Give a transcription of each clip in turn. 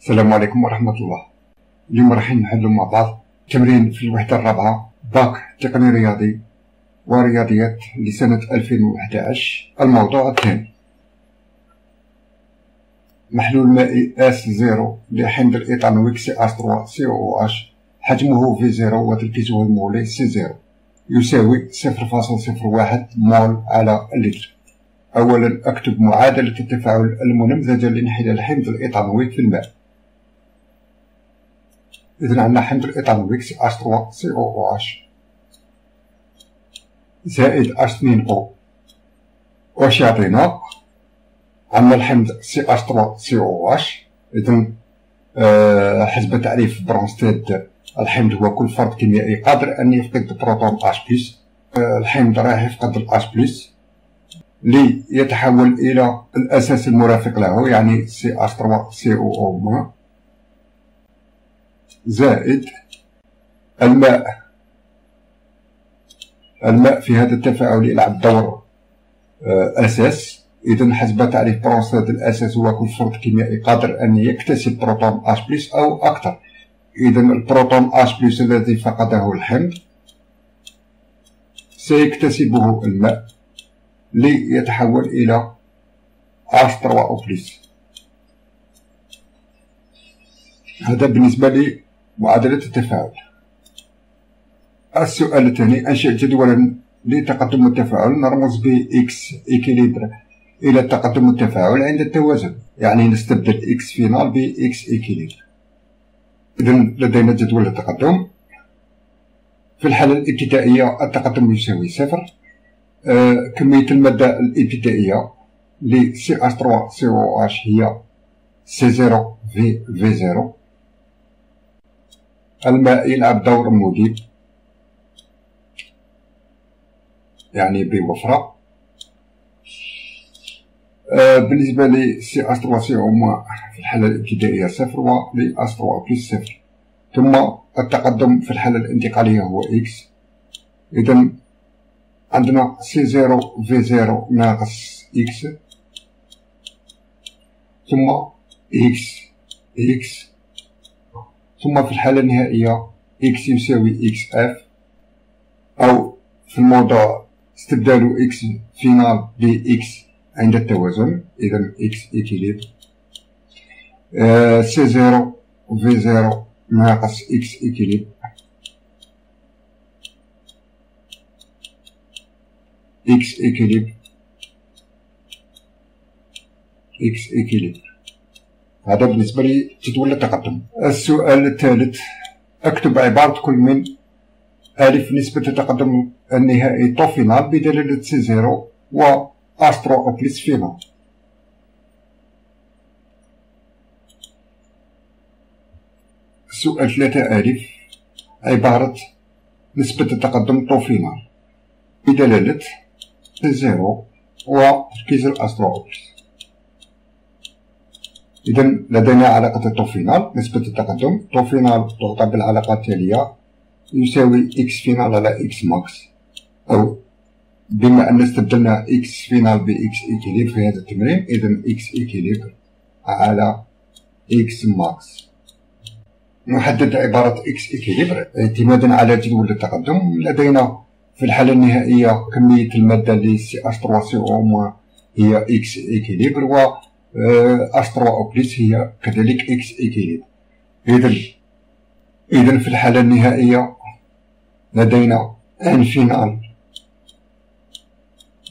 السلام عليكم ورحمة الله. اليوم راح نحلو مع بعض تمرين في الوحدة الرابعة باك تقني رياضي ورياضيات لسنة 2011. الموضوع الثاني: محلول مائي S0 لحمض الإيثانويك CH3COOH، حجمه V0 وتركيزه المولي C0 يساوي 0.01 مول على اللتر. أولا أكتب معادلة التفاعل المنمذجة لانحلال حمض الإيثانويك في الماء. إذن عندنا حمض الإيثانويك CH3COOH زائد H2O. واش يعطينا؟ عندنا الحمض CH3COOH. إذن حسب تعريف برونستيد الحمض هو كل فرد كيميائي قادر أن يفقد بروتون H+. الحمض راح يفقد ال H+ ليتحول إلى الأساس المرافق له يعني CH3COO زائد الماء. الماء في هذا التفاعل يلعب دور أساس. إذن حسب تعريف برونستيد الأساس هو كل فرد كيميائي قادر أن يكتسب بروتون H+ أو أكثر. إذن البروتون H+ الذي فقده الحمض سيكتسبه الماء ليتحول إلى H3O+. هذا بالنسبة لمعادلة التفاعل. السؤال الثاني: أنشئ جدولا لتقدم التفاعل نرمز ب X إكيليبر إلى تقدم التفاعل عند التوازن، يعني نستبدل X فينال ب X إكيليبر. إذن لدينا جدول التقدم. في الحالة الابتدائية التقدم يساوي 0. كمية المادة الابتدائية ل CH3COOH هي C0 V0. الماء يلعب دور مذيب يعني بوفرة. بالنسبة ل CH3COOH في الحالة الابتدائية 0 و ل H3O+ 0. ثم التقدم في الحالة الانتقالية هو X. إذن عندنا C0 V0 ناقص X ثم X ثم في الحالة النهائية X يساوي XF، أو في الموضوع استبدال X فينال ب X عند التوازن. إذن X إكيليبر. C0 V0 ناقص X إكيليبر X إكيليبر X إكيليبر. هذا بالنسبة لجدول التقدم. السؤال الثالث: اكتب عبارة كل من ألف نسبة التقدم النهائي طو فينال بدلالة C0 و H3O+ فينال. السؤال 3 ألف: عبارة نسبة التقدم طو فينال بدلالة C0 وتركيز ال H3O+. إذن لدينا علاقة الطو فينال نسبة التقدم. طو فينال تعطى بالعلاقة التالية: يساوي X فينال على X ماكس، أو بما أن استبدلنا X فينال ب X إكيليبر في هذا التمرين، إذن X إكيليبر على X ماكس. نحدد عبارة X إكيليبر اعتمادا على جدول التقدم. لدينا في الحالة النهائية كمية المادة ل CH3COOH هي X إكيليبر و H3O+ هي كذلك X إكيليبر. إذن في الحالة النهائية لدينا N فينال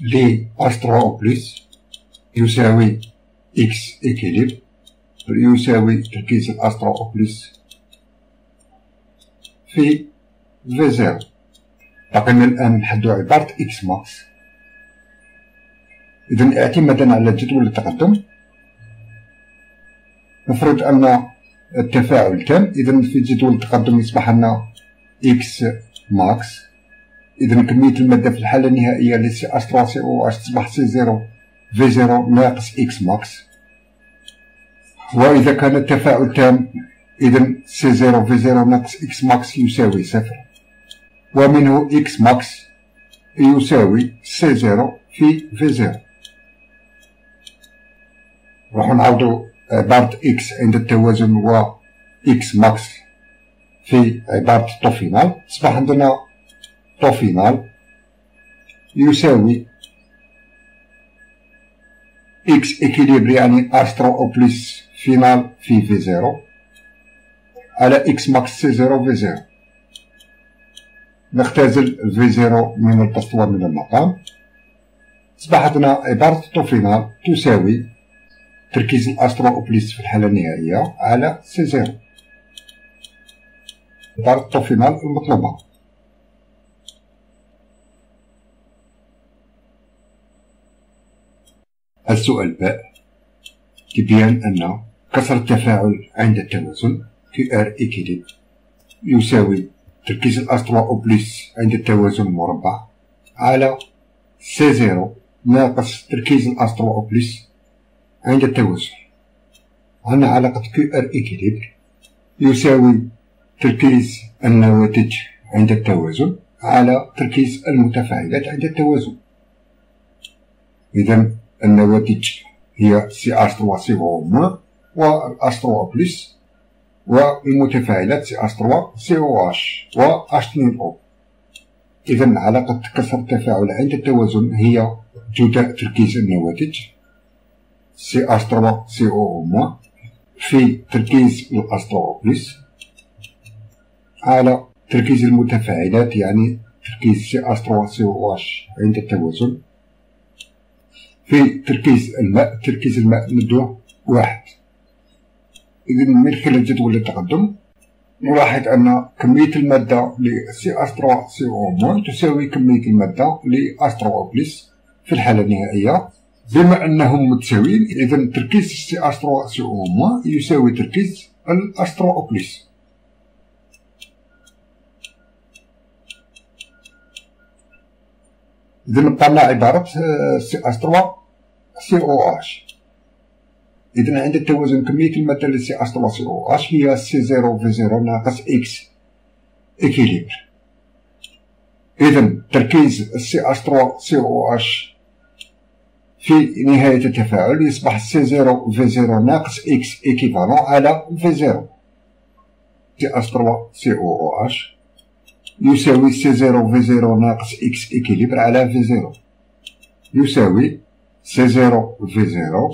ل H3O+ يساوي X إكيليبر يساوي تركيز ال H3O+ في V0. بقينا الآن نحدو عبارة X ماكس. إذن اعتمادا على جدول التقدم نفرض أن التفاعل تام. إذن في جدول التقدم يصبح لنا X ماكس. إذن كمية المادة في الحالة النهائية ل CH3COOH تصبح C0 V0 ناقص X ماكس. وإذا كان التفاعل تام إذن C0 V0 ناقص X ماكس يساوي 0، ومنه X ماكس يساوي C0 في V0. راح نعاودو عبارة إكس عند التوازن و إكس ماكس في عبارة طو فينال، تصبح عندنا طو فينال يساوي إكس إكيليبر يعني أسترو أو بلس فينال في في زيرو على إكس ماكس سي زيرو في زيرو. نختزل في زيرو من البسط ومن المقام، تصبح عندنا عبارة طو فينال تساوي تركيز الأسترو أو بلس في الحالة النهائية على سي زيرو، عبارة طو فينال المطلوبة. السؤال باء تبين أن كسر التفاعل عند التوازن كي ار إكيليب يساوي تركيز الأسترو أو بلس عند التوازن مربع على سي زيرو ناقص تركيز الأسترو أو بلس عند التوازن. عندنا علاقة كي ار إكيليب يساوي تركيز النواتج عند التوازن على تركيز المتفاعلات عند التوازن. إذا النواتج هي سي اش 3 سي او موان واش 3 بلس، والمتفاعلات سي اش 3 سي او اش و اش 2 او. إذا علاقة كسر التفاعل عند التوازن هي جداء تركيز النواتج سي اش 3 سي او موان في تركيز الاش 3 بلس على تركيز المتفاعلات يعني تركيز سي اش 3 سي او اش عند التوازن في تركيز الماء. تركيز الماء ندوه واحد. إذا من خلال جدول التقدم نلاحظ أن كمية المادة ل سي اش 3 سي او موان تساوي كمية المادة ل اش 3 بلس في الحالة النهائية. بما أنهم متساويين إذا تركيز سي اش 3 سي او موان يساوي تركيز اش 3 بلس. إذا نبقى لنا عبارة سي اش 3 سي او اش. إذا عند التوازن كمية المادة ل سي اش 3 سي او اش هي سي زيرو في زيرو ناقص إكس إكيليبر. إذا تركيز سي اش 3 سي او اش في نهاية التفاعل يصبح سي زيرو في زيرو ناقص إكس إكيفالون على في زيرو. سي اش 3 سي او اش يساوي سي زيرو في زيرو ناقص إكس إكيليبر على في زيرو يساوي سي زيرو في زيرو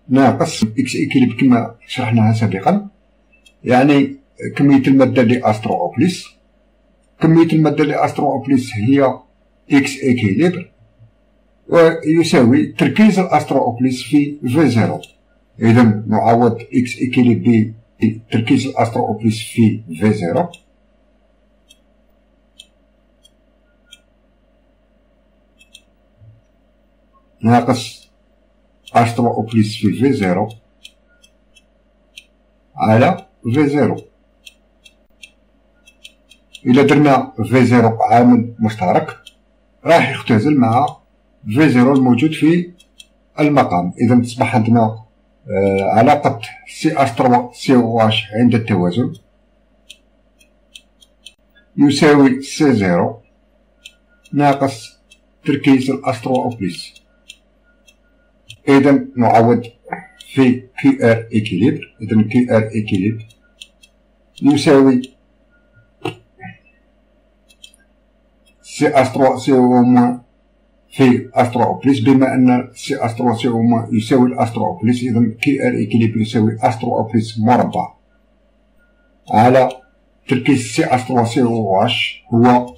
ناقص إكس إكيليبر كما شرحناها سابقا، يعني كمية المادة ل اش 3 بلس. كمية المادة ل اش 3 بلس هي إكس إكيليبر ويساوي تركيز اش 3 بلس في زيرو. إذا نعوض إكس إكيليبر بتركيز اش 3 بلس في زيرو ناقص اش 3 بلس في زيرو على زيرو. إلا درنا زيرو عامل مشترك راح يختزل مع زيرو الموجود في المقام. إذا تصبح عندنا علاقة سي اش 3 سي او اش عند التوازن يساوي سي زيرو ناقص تركيز الاش 3 بلس. إذا نعوض في كي ار إكيليبر. إذا كي ار إكيليبر يساوي سي اش 3 سي او موان في اش 3 بلس. بما أن سي اش 3 سي او موان يساوي الاش 3 بلس إذا كي ار إكيليبر يساوي اش 3 بلس مربع على تركيز سي اش 3 سي او اش هو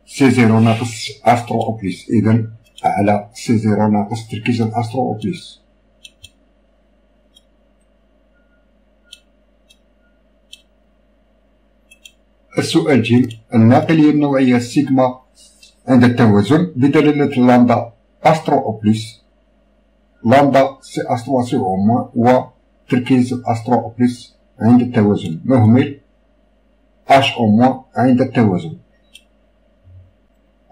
سي زيرو ناقص اش 3 بلس. إذا على سي زيرو ناقص تركيز الاش 3 بلس. السؤال ج الناقلية النوعية سيجما عند التوازن بدلالة لامدا اش 3 بلس لامدا سي اش 3 سي او موان وتركيز اش 3 بلس عند التوازن نهمل اش او موان عند التوازن.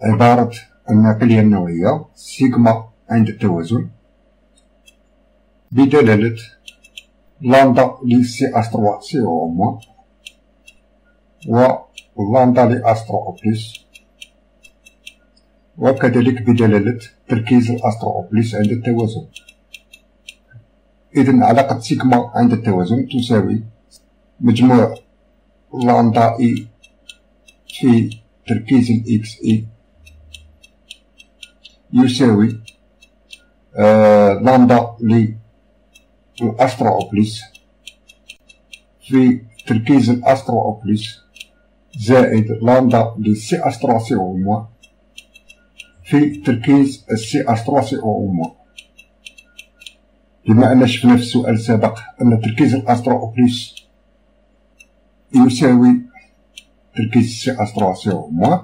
عبارة الناقلية النوعية سيجما عند التوازن بدلالة لامدا ل سي اش 3 سي او موان و لامدا ل اش 3 بلس وكذلك بدلالة تركيز الاش 3 بلس عند التوازن. إذن علاقة سيغما عند التوازن تساوي مجموع لامدا إي في تركيز الإكس إي يساوي لامدا للأستروأوبليس في تركيز الأستروأوبليس زائد لامدا لسي أسترو سي أو موان في تركيز السي أسترو سي أو موان. بما أن شفنا في السؤال السابق أن تركيز الأستروأوبليس يساوي تركيز السي أسترو سي أو موان،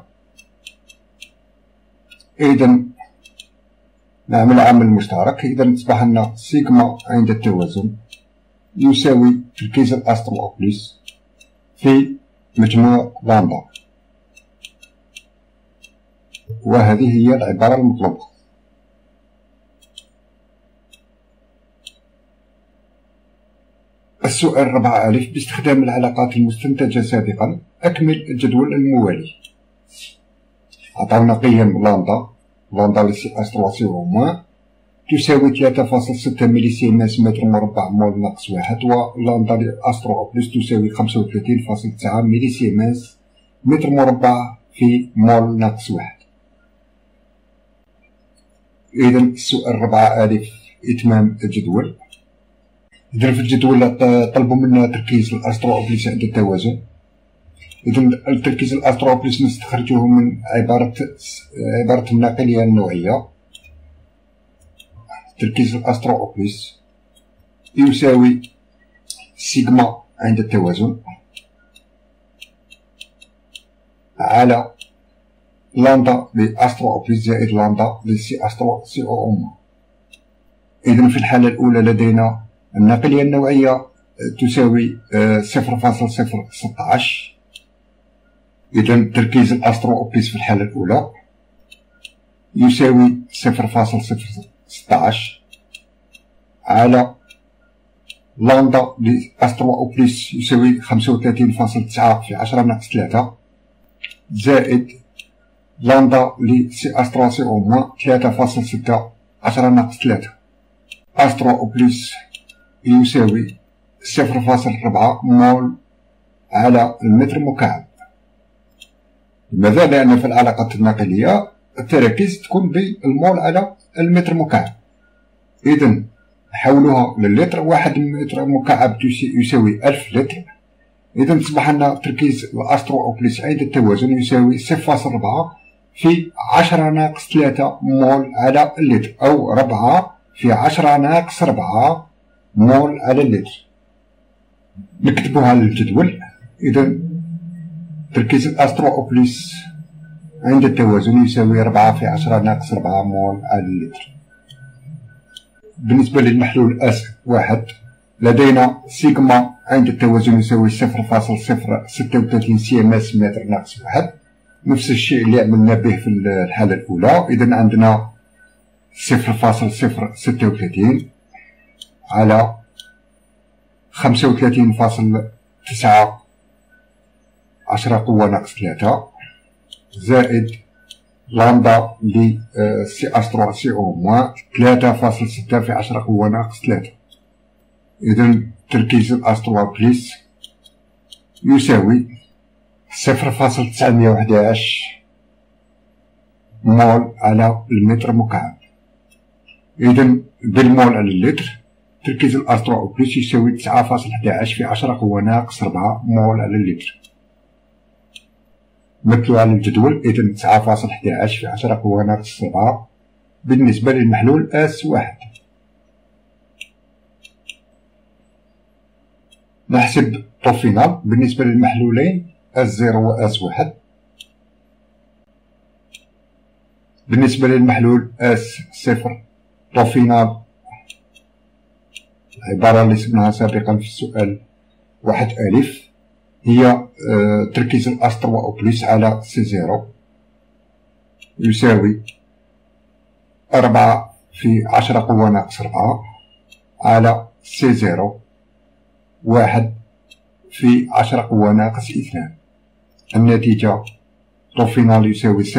إذن نعمل عامل مشترك. إذن أصبح لنا سيغما عند التوازن يساوي تركيز الأستروأوبليس في مجموع لامدا، وهذه هي العبارة المطلوبة. السؤال 4 ألف: باستخدام العلاقات المستنتجة سابقا أكمل الجدول الموالي. عطاونا قيم لامدا لسي أسترو سي أو موان تساوي 3.6 مليسيمنس متر مربع مول ناقص 1، ولامدا لأستروأوبليس تساوي 35.9 مليسيمنس متر مربع في مول ناقص 1. إذن السؤال 4 ألف إتمام الجدول. إذن في الجدول طلبوا منا تركيز الأستروأوبليس عند التوازن. إذن التركيز الأستروأوبليس نستخرجه من عبارة الناقلية النوعية. تركيز الأستروأوبليس يساوي سيغما عند التوازن على لامدا لأستروأوبليس زائد لامدا لسي أسترو سي أو موان. إذن في الحالة الأولى لدينا الناقلية النوعية تساوي 0.016. إذن تركيز الأستروأوبليس في الحالة الأولى يساوي 0.016 على لامدا لأستروأوبليس يساوي 35.9 في 10 ناقص 3 زائد لامدا لسي أسترو سي أو موان 3.6 10 ناقص 3. أستروأوبليس يساوي 0.4 مول على المتر مكعب. لماذا؟ لأن في العلاقات الناقلية التراكيز تكون بالمول على المتر مكعب. إذن نحولوها للتر، 1 متر مكعب يساوي 1000 لتر. إذن تصبح لنا تركيز الأستروأوبليس عند التوازن يساوي 0.4 في 10 ناقص 3 مول على اللتر، أو 4 في 10 ناقص 4 مول على اللتر. نكتبوها للجدول. إذن تركيز الأستروأوبليس عند التوازن يساوي 4 في 10 ناقص 4 مول على اللتر. بالنسبة للمحلول أس واحد لدينا سيغما عند التوازن يساوي 0.036 سيماس متر ناقص 1، نفس الشيء اللي عملنا به في الحالة الأولى. إذن عندنا 0.036 على 35.9 10 قوة ناقص 3 زائد لامدا لسي أسترو سي أو موان 3.6 في 10 قوة ناقص 3. إذن تركيز الأستروأوبليس يساوي 0.911 مول على المتر مكعب. إذن بالمول على اللتر تركيز الأستروأوبليس يساوي 9.11 في 10 قوة ناقص 4 مول على اللتر. مثلوا على الجدول. إذن 9.11 في 10 قوة ناقص 4 بالنسبة للمحلول أس واحد. نحسب طو فينال بالنسبة للمحلولين أس زيرو و أس واحد. بالنسبة للمحلول أس صفر طو فينال العبارة اللي سبناها سابقا في السؤال 1 ألف هي تركيز الأستروأوبليس على سي زيرو يساوي 4 في 10 قوة ناقص 4 على سي زيرو 1 في 10 قوة ناقص 2. النتيجة طو فينال يساوي 0.04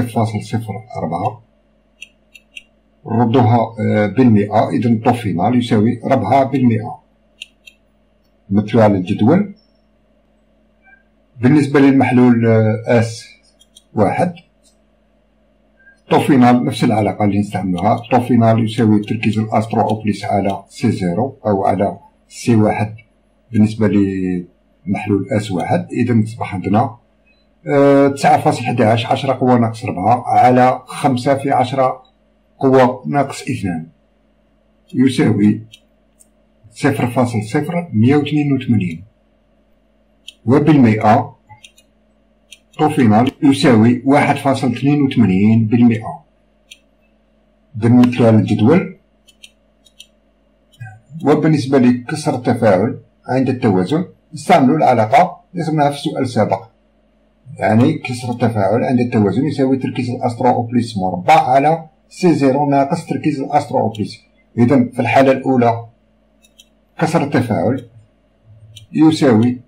ردوها بالمئة، إذا الطو فينال يساوي 4%. نمثلو على الجدول. بالنسبة للمحلول اس واحد، طو فينال نفس العلاقة اللي نستعملوها، طو فينال يساوي تركيز الأستروأوبليس على سي زيرو أو على سي واحد بالنسبة لمحلول اس واحد. إذا تصبح عندنا 9.11 10 قوة ناقص 4 على 5 في 10 قوة ناقص 2 يساوي 0.0182، وبالمئة طو فينال يساوي 1.82%. نمثلو على الجدول. وبالنسبة لكسر التفاعل عند التوازن نستعملو العلاقة اللي رسمناها في السؤال السابق، يعني كسر التفاعل عند التوازن يساوي تركيز الأستروأوبليس مربع على سي زيرو ناقص تركيز الأستروأوبليس. إذا في الحالة الأولى كسر التفاعل يساوي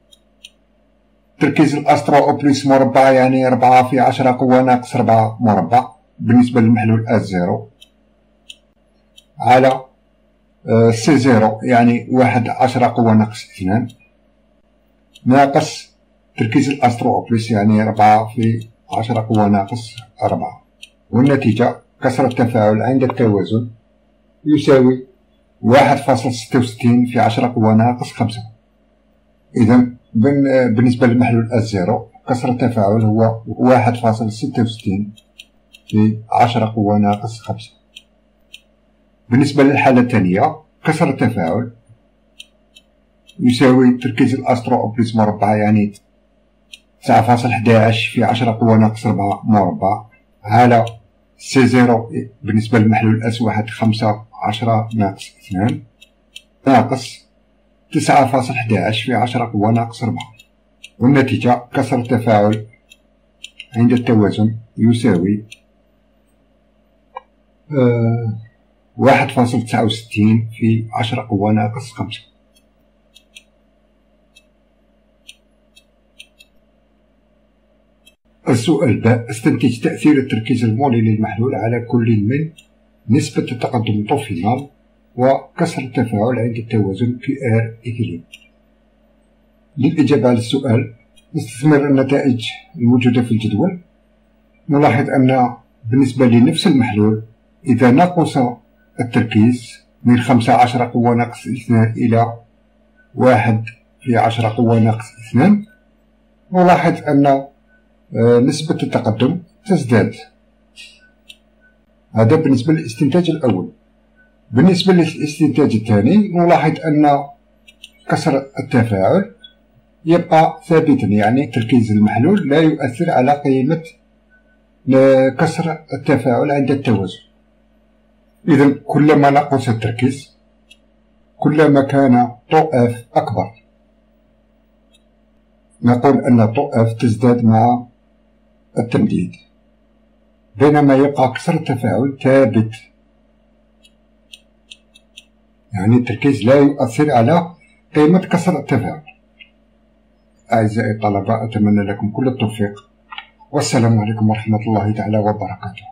تركيز الأستروأوبليس مربع، يعني 4 في 10 قوة ناقص 4 مربع بالنسبة للمحلول اس زيرو، على سي زيرو يعني 1 10 قوة ناقص 2 ناقص تركيز الأستروأوبليس يعني 4 في 10 قوة ناقص 4. والنتيجة كسر التفاعل عند التوازن يساوي 1.66 في 10 قوة ناقص 5. إذا بالنسبة للمحلول اس زيرو كسر التفاعل هو 1.66 في 10 قوة ناقص 5. بالنسبة للحالة الثانية كسر التفاعل يساوي تركيز الأستروأوبليس مربع، يعني 9.11 في 10 قوة ناقص 4 مربع على سي زيرو بالنسبة للمحلول اس واحد 5 10 ناقص 2 ناقص 9.11 في 10 قوة ناقص 4. والنتيجة كسر التفاعل عند التوازن يساوي 1.69 في 10 قوة ناقص 5. السؤال باء، استنتج تأثير التركيز المولي للمحلول على كل من نسبة التقدم طو فينال وكسر التفاعل عند التوازن QR إكليم. للإجابة على السؤال نستثمر النتائج الموجودة في الجدول. نلاحظ أن بالنسبة لنفس المحلول إذا نقص التركيز من 15 قوة ناقص 2 إلى 1 في 10 قوة ناقص 2 نلاحظ أن نسبة التقدم تزداد. هذا بالنسبة للاستنتاج الأول. بالنسبة للاستنتاج الثاني نلاحظ أن كسر التفاعل يبقى ثابتا، يعني تركيز المحلول لا يؤثر على قيمة كسر التفاعل عند التوازن. إذا كلما نقص التركيز كلما كان طو اف أكبر. نقول أن طو اف تزداد مع التمديد، بينما يبقى كسر التفاعل ثابت، يعني التركيز لا يؤثر على قيمة كسر التفاعل. أعزائي الطلبة، أتمنى لكم كل التوفيق، والسلام عليكم ورحمة الله تعالى وبركاته.